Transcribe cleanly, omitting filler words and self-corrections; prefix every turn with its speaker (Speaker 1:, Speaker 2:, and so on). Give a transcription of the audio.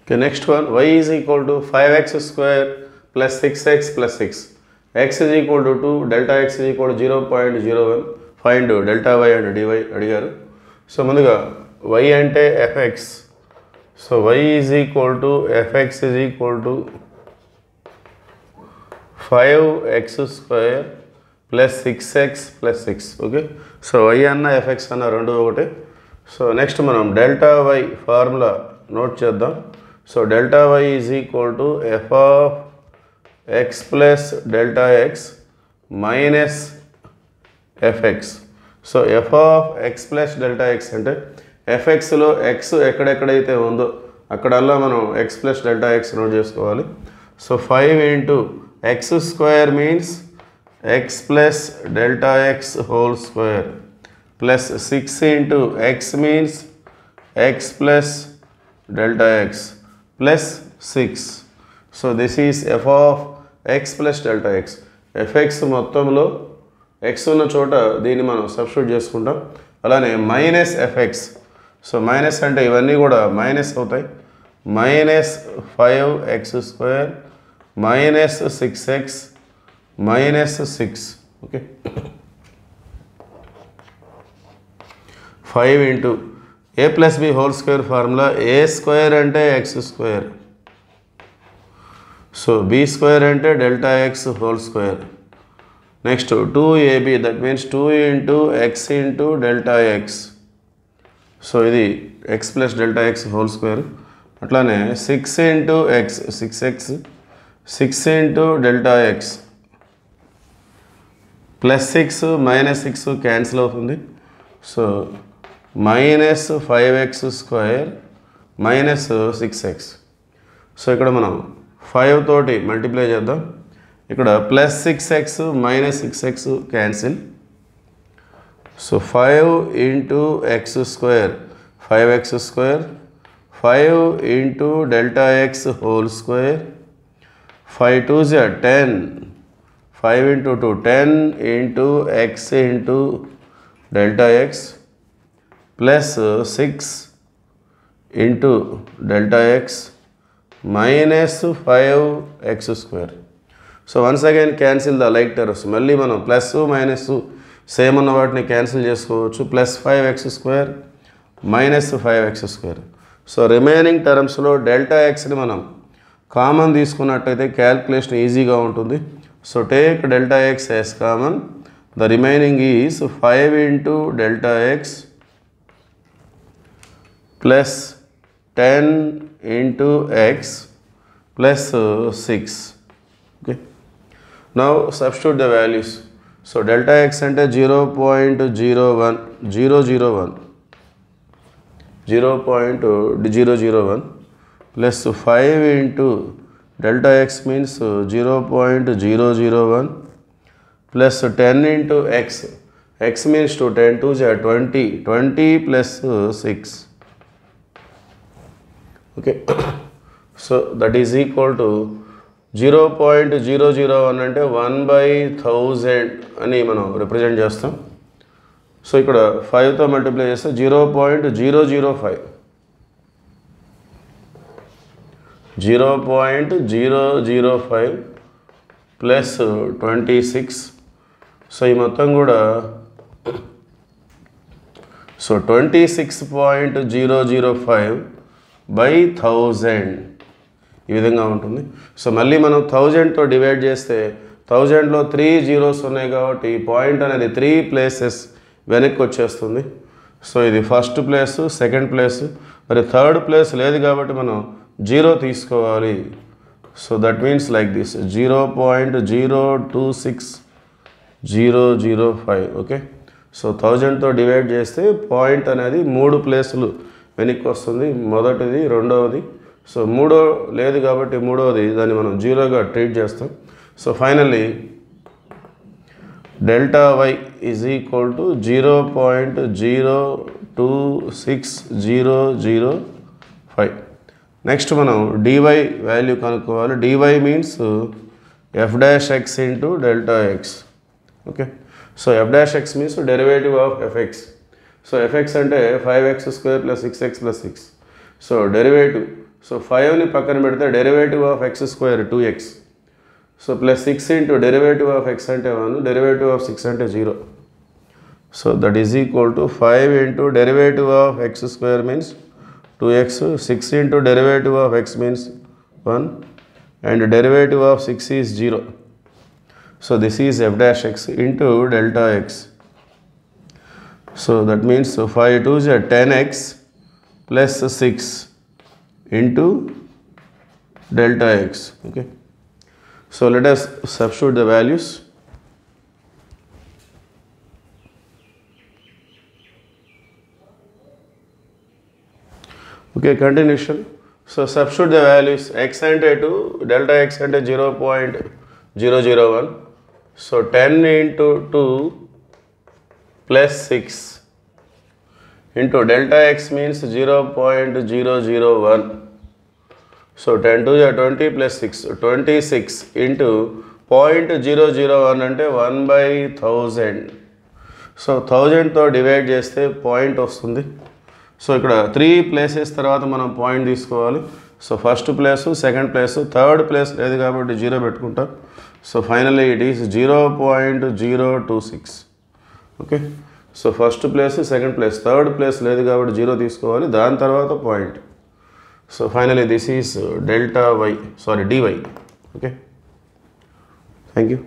Speaker 1: Okay, next one, y is equal to 5x square plus 6x plus 6. X is equal to 2, delta x is equal to 0.01. Find delta y and dy అడిగారు. So ముందుగా y అంటే fx. So y is equal to fx is equal to 5x square plus 6x plus 6. Okay. So y అన్న fx అన్న రెండు ఒకటే. So next మనం delta y formula note చేద్దాం. So delta y is equal to f of x plus delta x minus fx. So f of x plus delta x అంటే fxలో x ఎక్కడెక్కడైతే ఉందో అక్కడల్లా మనం x plus delta x note చేసుకోవాలి. So 5 into x square means x plus delta x whole square plus 6 into x means x plus delta x plus 6. So this is f of x plus delta x. fx మొత్తంలో x ఉన్న చోట దీన్ని మనం substitute చేసుకుంటాం. అలానే minus fx. So minus అంటే ఇవన్నీ కూడా మైనస్ అవుతాయి. Minus 5x square minus 6x minus 6. Okay, 5 into a plus b whole square formula. a square అంటే x square. So b square అంటే delta x whole square. Next 2ab, that means 2 into x into delta x. So ఇది x plus delta x whole square. అట్లానే 6 into x 6x 6 into delta x plus 6 minus 6 cancel అవుతుంది. So minus 5x square minus 6x. So ఇక్కడ మనం 5 తోటి multiply చేద్దాం. ఇక్కడ plus 6x minus 6x cancel. So 5 into X square 5x square 5 into delta X whole square 5 2s are 10 5 into 2 10 into x into delta x plus 6 into delta x minus 5x square. So once again cancel the like terms. మళ్ళీ మనం plus minus same ఉన్న వాటిని cancel చేసుకోవచ్చు. Plus 5x square minus 5x square. So remaining టర్మ్స్లో delta ఎక్స్ని మనం common తీసుకున్నట్టయితే calculation ఈజీగా ఉంటుంది. So take delta x as common. The remaining is 5 into delta x plus 10 into x plus 6. Okay. Now substitute the values. So delta x ante 0.001 plus 5 into delta x means 0.001 plus 10 into x. X means 2, 10 2s are 20 plus 6. Okay. So that is equal to 0.001 అంటే 1/1000 అని మనం represent చేస్తాం. So ఇక్కడ 5తో multiply చేస్తే 0.005 0.005 plus 26. So ఈ మొత్తం కూడా so 26.005 by 1000 ఈ విధంగా ఉంటుంది. సో మళ్ళీ మనం 1000తో డివైడ్ చేస్తే 1000లో 3 జీరోస్ ఉన్నాయి కాబట్టి పాయింట్ అనేది 3 ప్లేసెస్ వెనక్కి వచ్చేస్తుంది. సో ఇది ఫస్ట్ ప్లేస్, సెకండ్ ప్లేస్, మరి థర్డ్ ప్లేస్ లేదు కాబట్టి మనం 0 తీసుకోవాలి. So that means like this 0.026005. Okay. So 1000తో డివైడ్ చేస్తే పాయింట్ అనేది 3 ప్లేసులు వెనక్కి వస్తుంది. మొదటిది, రెండవది. సో మూడో లేదు కాబట్టి మూడవది దాన్ని మనం 0గా ట్రీట్ చేస్తాం. So finally delta y is equal to 0.026005. Next మనం డివై వాల్యూ కనుక్కోవాలి. D y means f dash x into delta x. Okay. So f dash x means derivative of f x. So f x అంటే 5x² + 6x + 6. So derivative so 5ని పక్కన పెడితే derivative of X square 2x. So plus 6 into derivative of X అంటే 1, derivative of 6 అంటే 0. So that is equal to 5 into derivative of X square means 2x, 6 into derivative of X means 1 and derivative of 6 is 0. So this is f dash x into delta x. So that means 5 2s are 10x plus 6 into delta x. Okay. So let us substitute the values. Okay, continuation. So substitute the values. X ante 2, delta x ante 0.001. So 10 into 2 plus 6 into delta x means 0.001. So 10 to 20 plus 6, 26 into 0.001 ante 1/1000. So 1000 తో divide చేస్తే point వస్తుంది. So ఇక్కడ 3 places తర్వాత మనం point తీసుకోవాలి. So first place, second place, third place లేదు కాబట్టి 0 పెట్టుకుంటాం. So finally it is 0.026. Okay. So first place, second place, third place లేదు కాబట్టి 0 తీసుకోవాలి, దాని తర్వాత point. So finally this is dy. Okay, thank you.